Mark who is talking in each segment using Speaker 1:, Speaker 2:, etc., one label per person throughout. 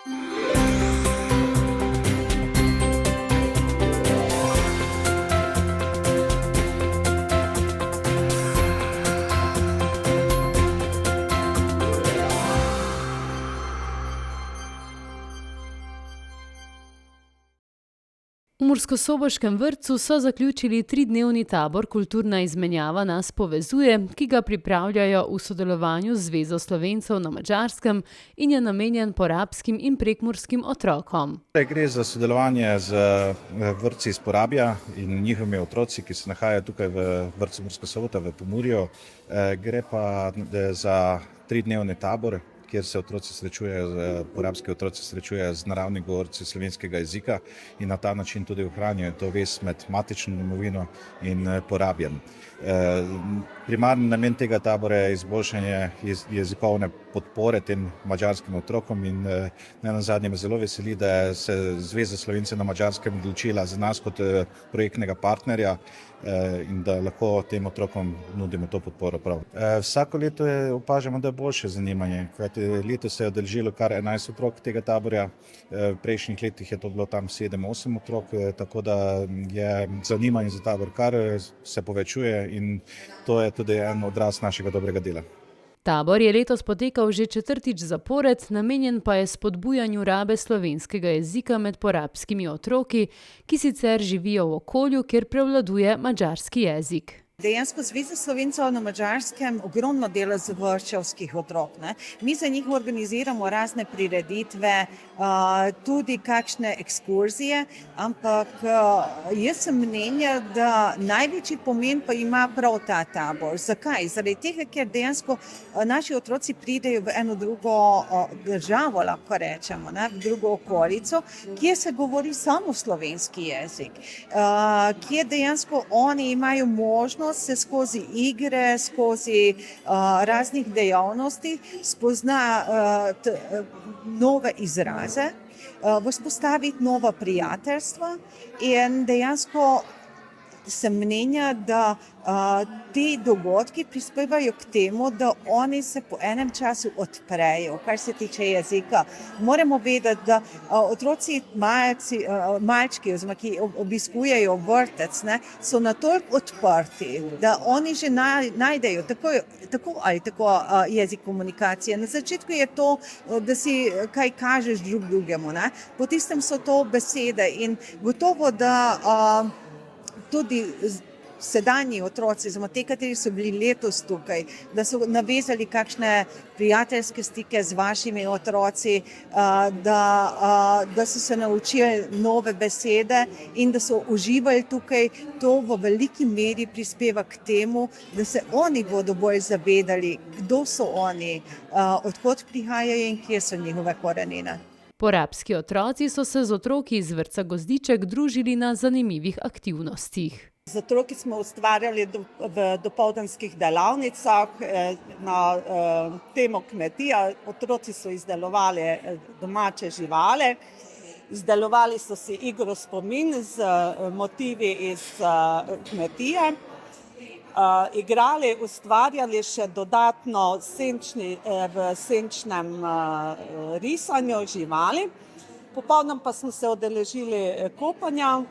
Speaker 1: V murskosoboškem vrtcu so zaključili 3-dnevni tabor Kulturna izmenjava nas povezuje, ki ga pripravljajo v sodelovanju z Zvezo Slovencev na Madžarskem in je namenjen porabskim in prekmurskim otrokom.
Speaker 2: Gre za sodelovanje z vrtci iz Porabja in njihovimi otroci, ki se nahajajo tukaj v vrtcu Murska Sobota v Pomurju. Gre pa za 3-dnevni tabor, kjer se porabski otroci srečujejo z naravnimi govorci slovenskega jezika in na ta način tudi ohranjajo to vez med matično domovino in Porabjem. Primarni namen tega tabora je izboljšanje jezikovne podpore tem madžarskim otrokom in nenazadnje me zelo veseli, da je se Zveza Slovencev na Madžarskem odločila za nas kot projektnega partnerja in da lahko tem otrokom nudimo to podporo prav. Vsako leto opažamo, da je boljše zanimanje, kajti letos se je udeležilo kar 11 otrok tega taborja, v prejšnjih letih je to bilo tam 7-8 otrok, tako da je zanimanje za tabor kar se povečuje in to je tudi en odraz našega dobrega dela.
Speaker 1: Tabor je letos potekal že 4. zapored, namenjen pa je spodbujanju rabe slovenskega jezika med porabskimi otroki, ki sicer živijo v okolju, kjer prevladuje madžarski jezik.
Speaker 3: Dejansko Zveza Slovencev na Madžarskem ogromno dela z vrtčevskih otrok. Mi za njih organiziramo razne prireditve, tudi kakšne ekskurzije, ampak jaz sem mnenja, da največji pomen pa ima prav ta tabor. Zakaj? Zaradi tega, ker dejansko naši otroci pridejo v eno drugo državo, lahko rečemo, v drugo okolico, kjer se govori samo slovenski jezik, kjer dejansko oni imajo možnost se skozi igre, skozi raznih dejavnosti spozna nove izraze, vzpostaviti nova prijateljstva in dejansko sem mnenja, da ti dogodki prispevajo k temu, da oni se po enem času odprejo, kar se tiče jezika. Moramo vedeti, da otroci malčki, ki obiskujejo vrtec, so natoliko odprti, da oni že najdejo tako ali tako jezik komunikacije. Na začetku je to, da si kaj kažeš drugemu, po tistem so to besede in gotovo, da tudi sedanji otroci, te, kateri so bili letos tukaj, da so navezali kakšne prijateljske stike z vašimi otroci, da so se naučili nove besede in da so uživali tukaj, to v veliki meri prispeva k temu, da se oni bodo bolj zavedali, kdo so oni, odkot prihajajo in kje so njihove korenine.
Speaker 1: Porabski otroci so se z otroki iz vrtca Gozdiček družili na zanimivih aktivnostih.
Speaker 4: Z otroki smo ustvarjali v dopoldanskih delavnicah na temo kmetija. Otroci so izdelovali domače živali, izdelovali so si igro spomin z motivi iz kmetije, igrali, ustvarjali še dodatno v senčnem risanju živali. Popoldan pa smo se udeležili kopanja.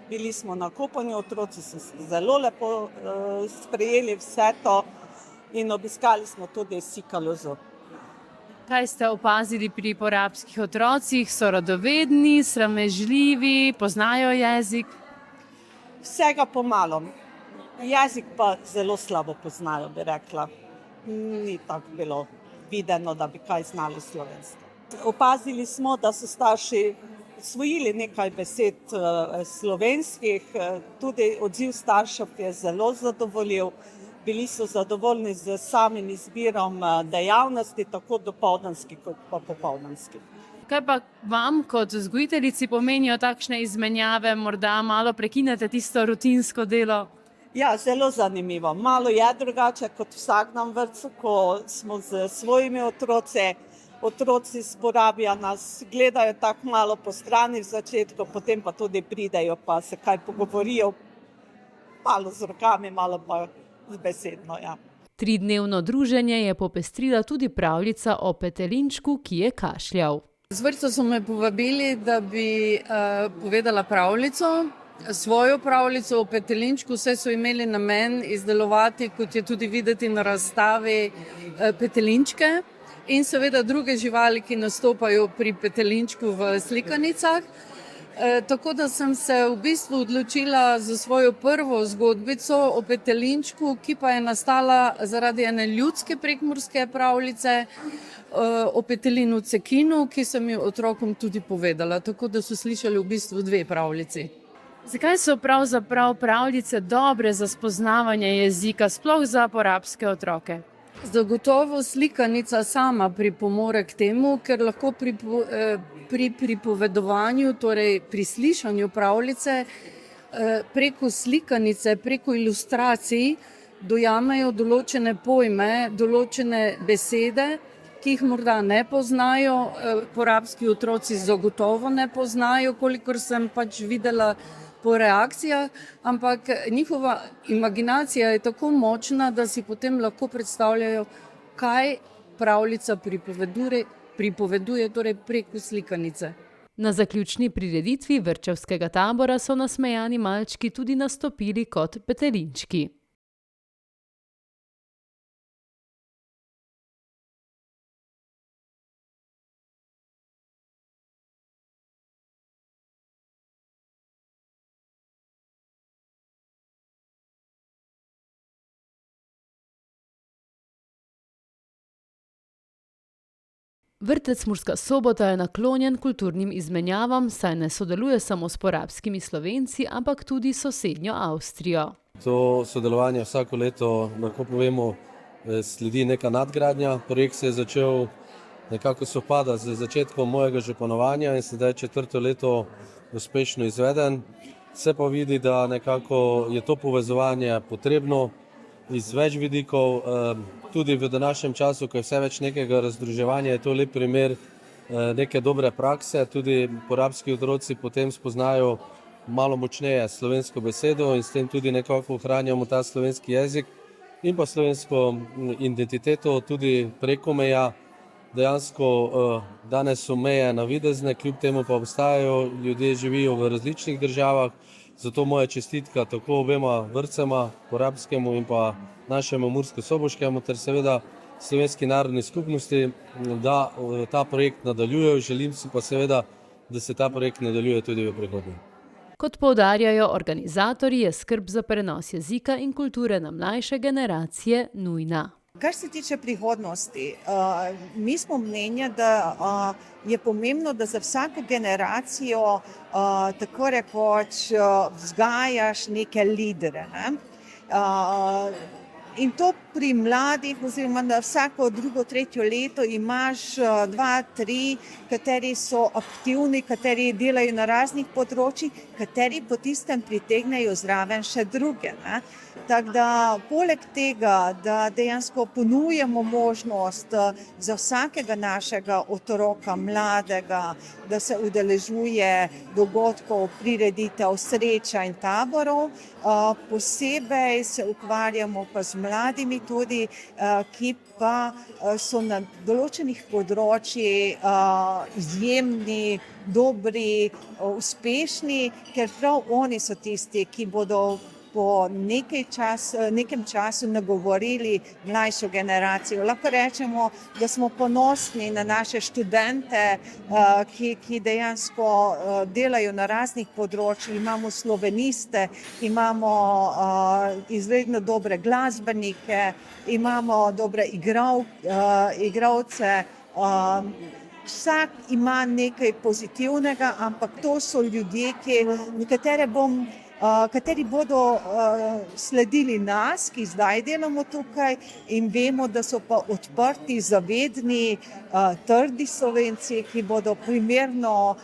Speaker 4: Bili smo na kopanju, otroci so zelo lepo sprejeli vse to in obiskali smo tudi Sikalozo.
Speaker 1: Kaj ste opazili pri porabskih otrocih? So radovedni, sramežljivi, poznajo jezik?
Speaker 4: Vsega pomalo. Jezik pa zelo slabo poznajo, bi rekla. Ni tako bilo videno, da bi kaj znali slovensko. Opazili smo, da so starši osvojili nekaj besed slovenskih, tudi odziv staršev je zelo zadovoljiv. Bili so zadovoljni z samim izbirom dejavnosti, tako dopoldanski kot pa popoldanski.
Speaker 1: Kaj pa vam kot vzgojiteljici pomenijo takšne izmenjave, morda malo prekinete tisto rutinsko delo?
Speaker 4: Ja, zelo zanimivo. Malo je drugače kot v vsakdanjem vrtcu, ko smo z svojimi otroci. Otroci z Porabja nas gledajo tako malo po strani v začetku, potem pa tudi pridejo, pa se kaj pogovorijo, malo z rokami, malo pa besedno. Ja.
Speaker 1: 3-dnevno druženje je popestrila tudi pravljica o petelinčku, ki je kašljal.
Speaker 5: Z vrtca so me povabili, da bi povedala pravljico, svojo pravljico o petelinčku. Vse so imeli namen izdelovati, kot je tudi videti na razstavi, petelinčke in seveda druge živali, ki nastopajo pri petelinčku v slikanicah. Tako da sem se v bistvu odločila za svojo prvo zgodbico o petelinčku, ki pa je nastala zaradi ene ljudske prekmurske pravljice o petelinu Cekinu, ki sem jo otrokom tudi povedala. Tako da so slišali v bistvu dve pravljici.
Speaker 1: Zakaj so pravzaprav pravljice dobre za spoznavanje jezika, sploh za porabske otroke?
Speaker 5: Zagotovo slikanica sama pripomore k temu, ker lahko pri pripovedovanju, torej pri slišanju pravljice, preko slikanice, preko ilustracij dojamejo določene pojme, določene besede, ki jih morda ne poznajo, porabski otroci zagotovo ne poznajo, kolikor sem pač videla po reakcijah, ampak njihova imaginacija je tako močna, da si potem lahko predstavljajo, kaj pravljica pripoveduje, torej preko slikanice.
Speaker 1: Na zaključni prireditvi vrtčevskega tabora so nasmejani malčki tudi nastopili kot petelinčki. Vrtec Murska Sobota je naklonjen kulturnim izmenjavam, saj ne sodeluje samo s porabskimi Slovenci, ampak tudi s sosednjo Avstrijo.
Speaker 6: To sodelovanje vsako leto, lahko povemo, sledi neka nadgradnja. Projekt se je začel, nekako sovpada z začetkom mojega županovanja in sedaj 4. leto uspešno izveden. Se pa vidi, da nekako je to povezovanje potrebno iz več vidikov. Tudi v današnjem času, ko je vse več nekega razdruževanja, je to lep primer neke dobre prakse. Tudi porabski otroci potem spoznajo malo močneje slovensko besedo in s tem tudi nekako ohranjamo ta slovenski jezik in pa slovensko identiteto tudi preko meja. Dejansko danes so meje navidezne, kljub temu pa obstajajo, ljudje živijo v različnih državah. Zato moja čestitka tako obema vrtcema, porabskemu in pa našemu mursko-soboškemu ter seveda slovenski narodni skupnosti, da ta projekt nadaljujejo. Želim si pa seveda, da se ta projekt nadaljuje tudi v prihodnje.
Speaker 1: Kot poudarjajo organizatorji, je skrb za prenos jezika in kulture na mlajše generacije nujna.
Speaker 3: Kar se tiče prihodnosti, mi smo mnenja, da je pomembno, da za vsako generacijo tako rekoč vzgajaš neke lidere. In to pri mladih, oziroma na vsako drugo, tretje leto imaš 2, 3, kateri so aktivni, kateri delajo na raznih področjih, kateri po tistem pritegnejo zraven še druge. Tako da poleg tega, da dejansko ponujamo možnost za vsakega našega otroka, mladega, da se udeležuje dogodkov, prireditev, sreča in taborov, posebej se ukvarjamo pa z mladimi tudi, ki pa so na določenih področjih izjemni, dobri, uspešni, ker prav oni so tisti, ki bodo po nekem času nagovorili mlajšo generacijo. Lahko rečemo, da smo ponosni na naše študente, ki dejansko delajo na raznih področjih. Imamo sloveniste, imamo izredno dobre glasbenike, imamo dobre igralce. Vsak ima nekaj pozitivnega, ampak to so ljudje, kateri bodo sledili nas, ki zdaj delamo tukaj in vemo, da so pa odprti, zavedni, trdi Slovenci, ki bodo primerno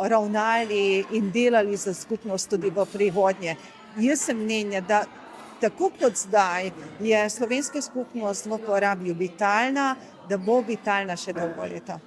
Speaker 3: ravnali in delali za skupnost tudi v prihodnje. Jaz sem mnenja, da tako kot zdaj je slovenska skupnost v Porabju vitalna, da bo vitalna še dolgo leta.